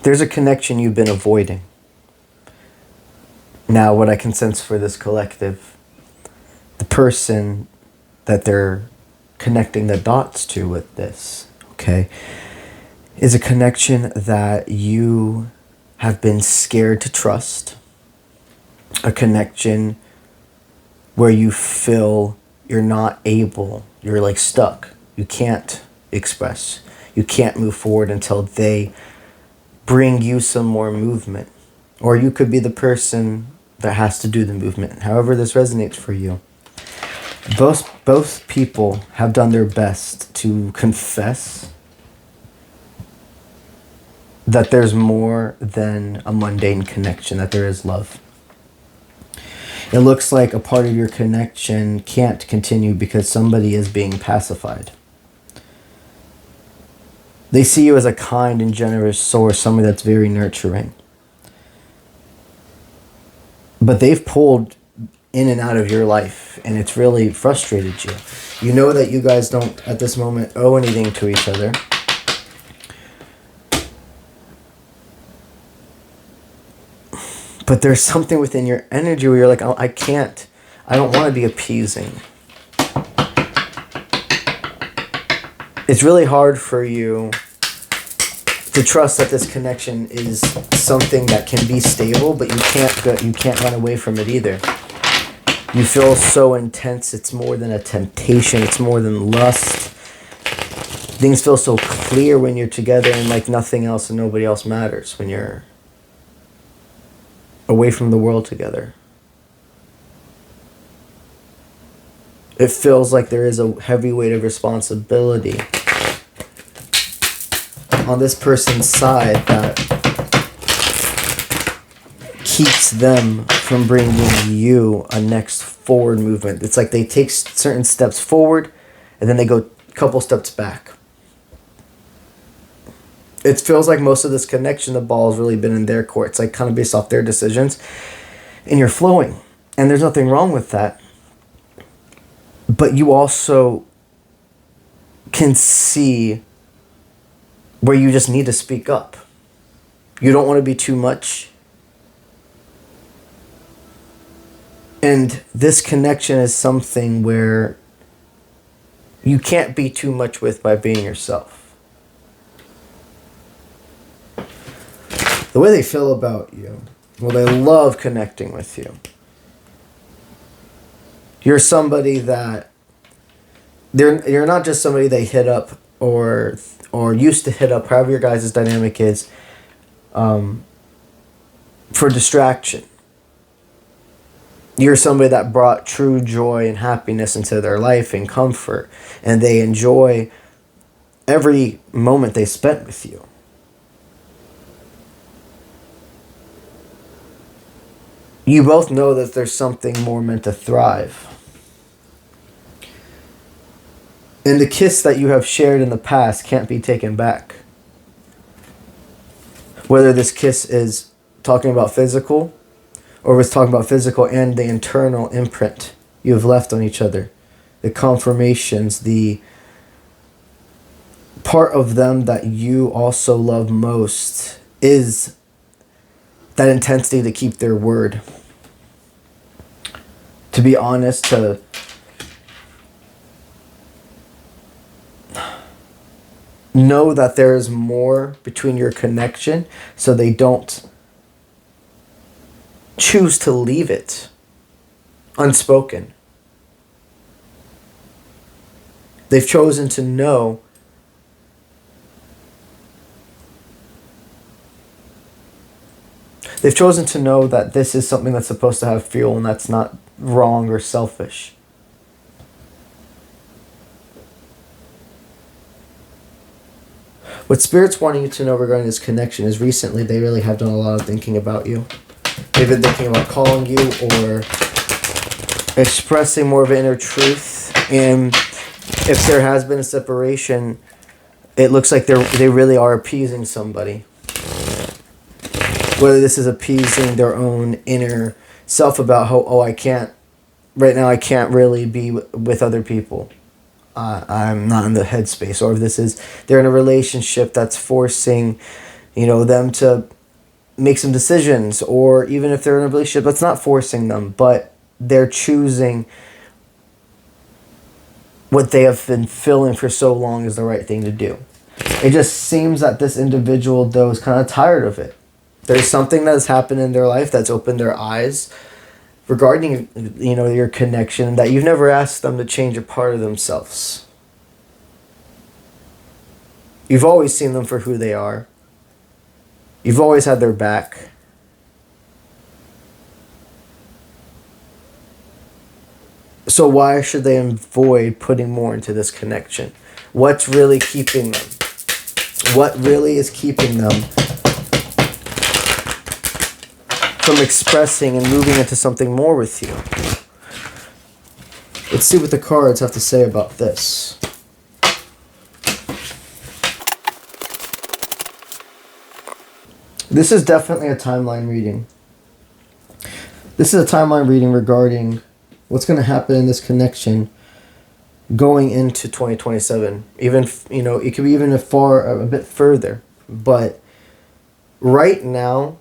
There's a connection you've been avoiding. Now, what I can sense for this collective, the person that they're connecting the dots to with this, okay, is a connection that you have been scared to trust. A connection where you feel you're not able, you're like stuck. You can't express. You can't move forward until they bring you some more movement. Or you could be the person that has to do the movement. However this resonates for you. Both people have done their best to confess that there's more than a mundane connection, that there is love. It looks like a part of your connection can't continue because somebody is being pacified. They see you as a kind and generous source, somebody that's very nurturing. But they've pulled in and out of your life, and it's really frustrated you. You know that you guys don't, at this moment, owe anything to each other. But there's something within your energy where you're like, oh, I don't want to be appeasing. It's really hard for you to trust that this connection is something that can be stable, but you can't run away from it either. You feel so intense, it's more than a temptation, it's more than lust. Things feel so clear when you're together and like nothing else and nobody else matters when you're away from the world together. It feels like there is a heavy weight of responsibility on this person's side that keeps them from bringing you a next forward movement. It's like they take certain steps forward and then they go a couple steps back. It feels like most of this connection, the ball has really been in their court. It's like kind of based off their decisions. And you're flowing. And there's nothing wrong with that. But you also can see where you just need to speak up. You don't want to be too much. And this connection is something where you can't be too much with by being yourself. The way they feel about you, well, they love connecting with you. You're somebody that you're not just somebody they hit up or used to hit up, however your guys' dynamic is, for distraction. You're somebody that brought true joy and happiness into their life and comfort, and they enjoy every moment they spent with you. You both know that there's something more meant to thrive. And the kiss that you have shared in the past can't be taken back. Whether this kiss is talking about physical, or it's talking about physical and the internal imprint you have left on each other. The confirmations, the part of them that you also love most is that intensity to keep their word. To be honest, to know that there is more between your connection so they don't choose to leave it unspoken. They've chosen to know that this is something that's supposed to have fuel and that's not wrong or selfish. What Spirit's wanting you to know regarding this connection is recently they really have done a lot of thinking about you. They've been thinking about calling you or expressing more of an inner truth. And if there has been a separation, it looks like they really are appeasing somebody. Whether this is appeasing their own inner self about how, right now I can't really be with other people. I'm not in the headspace. Or if this is, they're in a relationship that's forcing them to make some decisions, or even if they're in a relationship, that's not forcing them, but they're choosing what they have been feeling for so long is the right thing to do. It just seems that this individual, though, is kind of tired of it. There's something that's happened in their life that's opened their eyes regarding, your connection, that you've never asked them to change a part of themselves. You've always seen them for who they are. You've always had their back. So why should they avoid putting more into this connection? What's really keeping them? What really is keeping them from expressing and moving into something more with you? Let's see what the cards have to say about this. This is definitely a timeline reading. This is a timeline reading regarding what's going to happen in this connection going into 2027. Even, it could be even a bit further. But right now,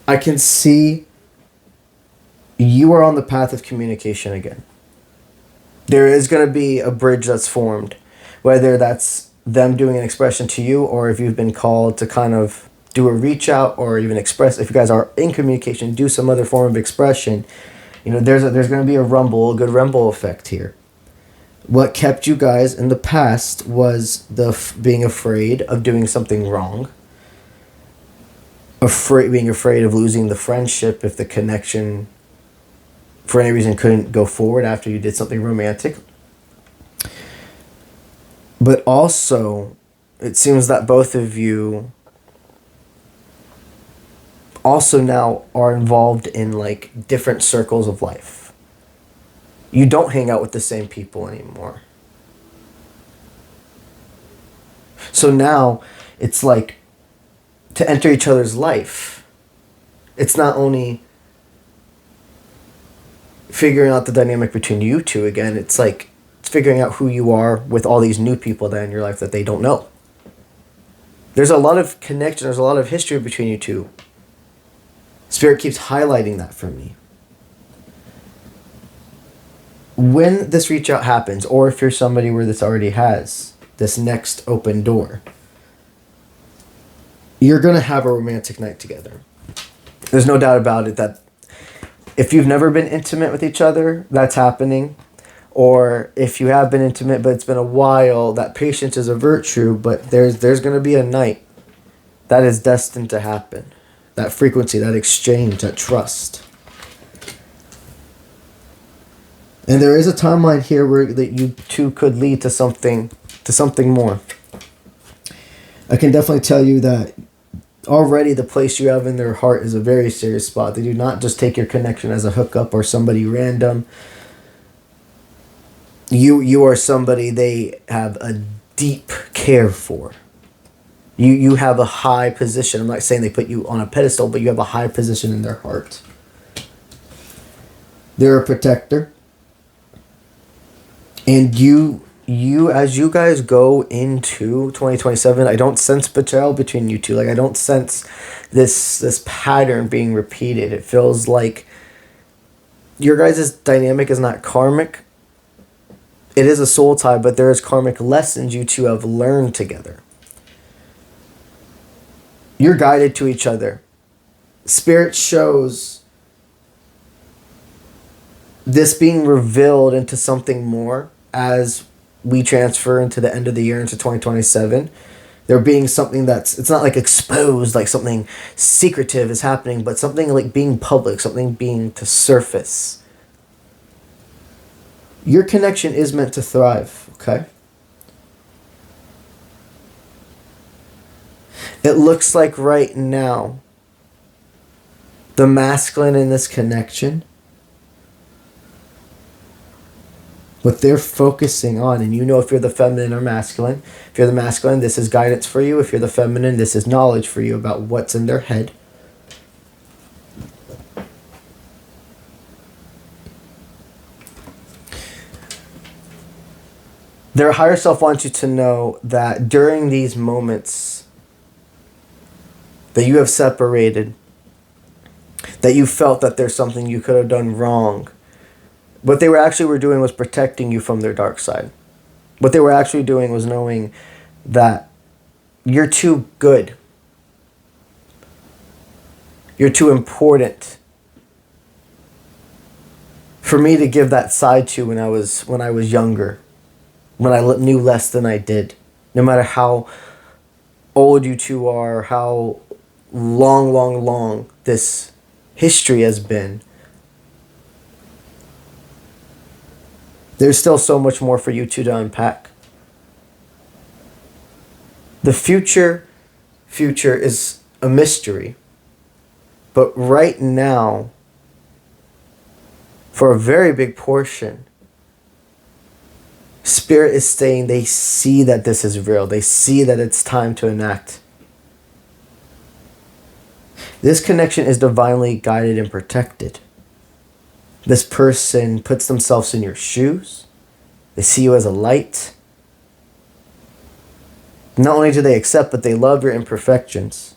I can see you are on the path of communication again. There is going to be a bridge that's formed, whether that's them doing an expression to you, or if you've been called to kind of do a reach out, or even express, if you guys are in communication, do some other form of expression. There's going to be a good rumble effect here. What kept you guys in the past was being afraid of doing something wrong, being afraid of losing the friendship if the connection for any reason couldn't go forward after you did something romantic. But also, it seems that both of you also now are involved in different circles of life. You don't hang out with the same people anymore. So now it's to enter each other's life. It's not only figuring out the dynamic between you two again, it's figuring out who you are with all these new people that in your life that they don't know. There's a lot of connection, there's a lot of history between you two. Spirit keeps highlighting that for me. When this reach out happens, or if you're somebody where this already has this next open door, you're going to have a romantic night together. There's no doubt about it that if you've never been intimate with each other, that's happening. Or if you have been intimate but it's been a while, that patience is a virtue, but there's going to be a night that is destined to happen. That frequency, that exchange, that trust. And there is a timeline here where that you two could lead to something more. I can definitely tell you that already the place you have in their heart is a very serious spot. They do not just take your connection as a hookup or somebody random. You are somebody they have a deep care for. You have a high position. I'm not saying they put you on a pedestal, but you have a high position in their heart. They're a protector. And you as you guys go into 2027, I don't sense betrayal between you two. I don't sense this pattern being repeated. It feels like your guys' dynamic is not karmic. It is a soul tie, but there is karmic lessons you two have learned together. You're guided to each other. Spirit shows this being revealed into something more as we transfer into the end of the year, into 2027. There being something it's not exposed, something secretive is happening, but something being public, something being to surface. Your connection is meant to thrive, okay? It looks like right now, the masculine in this connection, what they're focusing on, and if you're the feminine or masculine, if you're the masculine, this is guidance for you. If you're the feminine, this is knowledge for you about what's in their head. Their higher self wants you to know that during these moments that you have separated, that you felt that there's something you could have done wrong. What they were doing was protecting you from their dark side. What they were actually doing was knowing that you're too good. You're too important for me to give that side to when I was younger, when I knew less than I did. No matter how old you two are, how long this history has been, there's still so much more for you two to unpack. The future is a mystery. But right now, for a very big portion, Spirit is saying they see that this is real. They see that it's time to enact. This connection is divinely guided and protected. This person puts themselves in your shoes. They see you as a light. Not only do they accept, but they love your imperfections.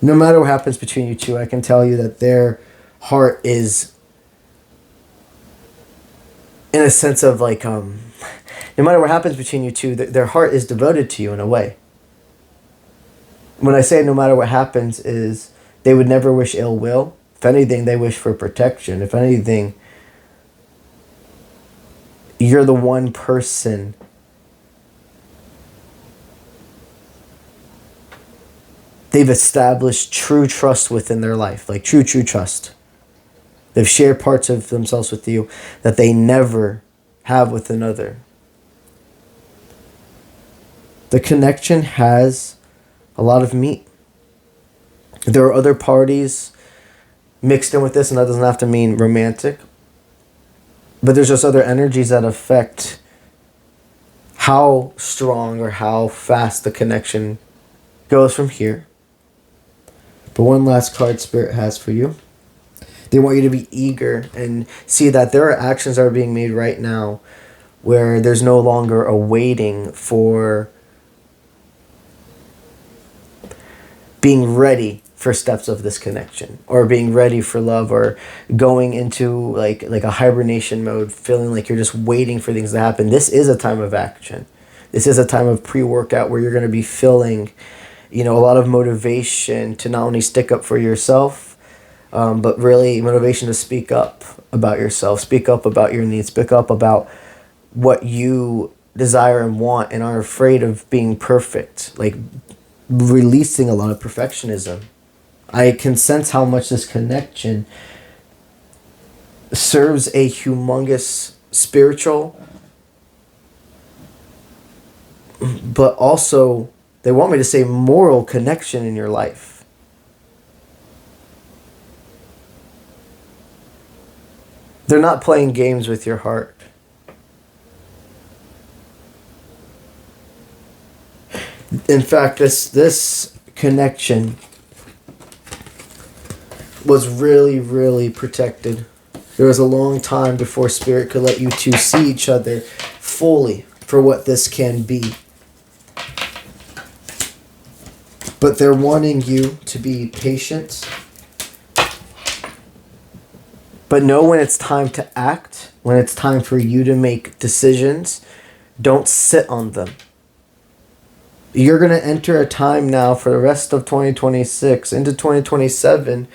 No matter what happens between you two, I can tell you that their heart is, in a sense of like, no matter what happens between you two, their heart is devoted to you in a way. When I say no matter what happens is they would never wish ill will. If anything, they wish for protection. If anything, you're the one person they've established true trust within their life, like true trust. They've shared parts of themselves with you that they never have with another. The connection has a lot of meat. There are other parties mixed in with this, and that doesn't have to mean romantic. But there's just other energies that affect how strong or how fast the connection goes from here. But one last card Spirit has for you. They want you to be eager and see that there are actions that are being made right now where there's no longer a waiting for being ready for steps of this connection, or being ready for love, or going into like a hibernation mode, feeling like you're just waiting for things to happen. This is a time of action. This is a time of pre-workout where you're going to be feeling, a lot of motivation to not only stick up for yourself, but really motivation to speak up about yourself, speak up about your needs, speak up about what you desire and want and are afraid of being perfect, like releasing a lot of perfectionism. I can sense how much this connection serves a humongous spiritual, but also they want me to say moral connection in your life. They're not playing games with your heart. In fact, this connection was really, really protected. There was a long time before Spirit could let you two see each other fully for what this can be. But they're wanting you to be patient. But know when it's time to act, when it's time for you to make decisions, don't sit on them. You're going to enter a time now for the rest of 2026 into 2027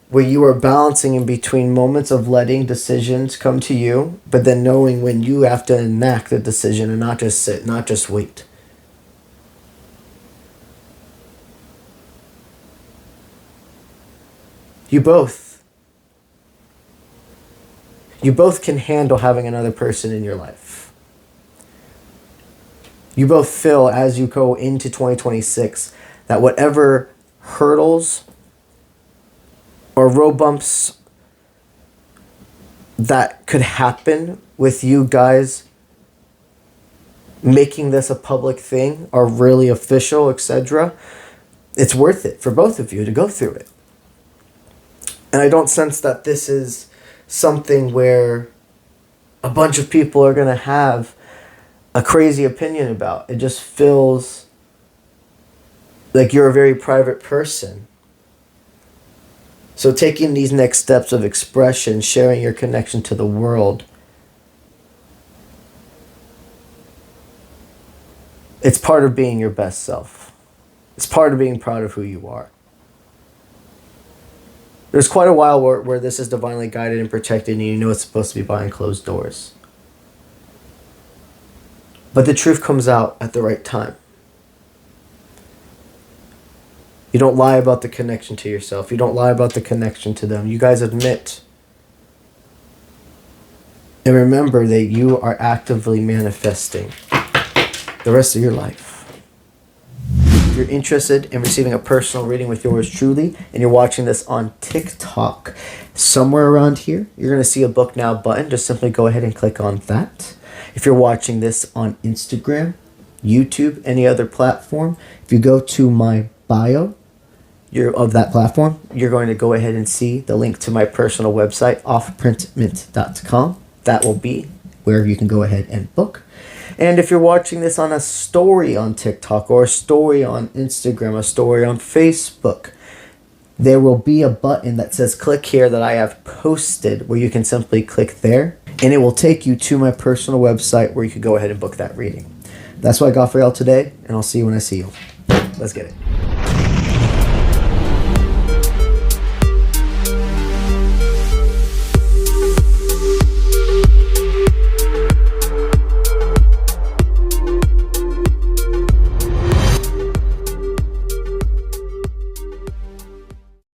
where you are balancing in between moments of letting decisions come to you, but then knowing when you have to enact the decision and not just sit, not just wait. You both can handle having another person in your life. You both feel as you go into 2026 that whatever hurdles or road bumps that could happen with you guys making this a public thing are really official, etc., it's worth it for both of you to go through it. And I don't sense that this is something where a bunch of people are going to have a crazy opinion about. It just feels like you're a very private person. So taking these next steps of expression, sharing your connection to the world, it's part of being your best self. It's part of being proud of who you are. There's quite a while where this is divinely guided and protected, and you know it's supposed to be behind closed doors. But the truth comes out at the right time. You don't lie about the connection to yourself. You don't lie about the connection to them. You guys admit. And remember that you are actively manifesting the rest of your life. If you're interested in receiving a personal reading with yours truly, and you're watching this on TikTok, somewhere around here, you're going to see a book now button. Just simply go ahead and click on that. If you're watching this on Instagram, YouTube, any other platform, if you go to my bio of that platform, you're going to go ahead and see the link to my personal website, offprintmint.com. That will be where you can go ahead and book. And if you're watching this on a story on TikTok or a story on Instagram, a story on Facebook, there will be a button that says click here that I have posted, where you can simply click there and it will take you to my personal website where you can go ahead and book that reading. That's what I got for y'all today, and I'll see you when I see you. Let's get it.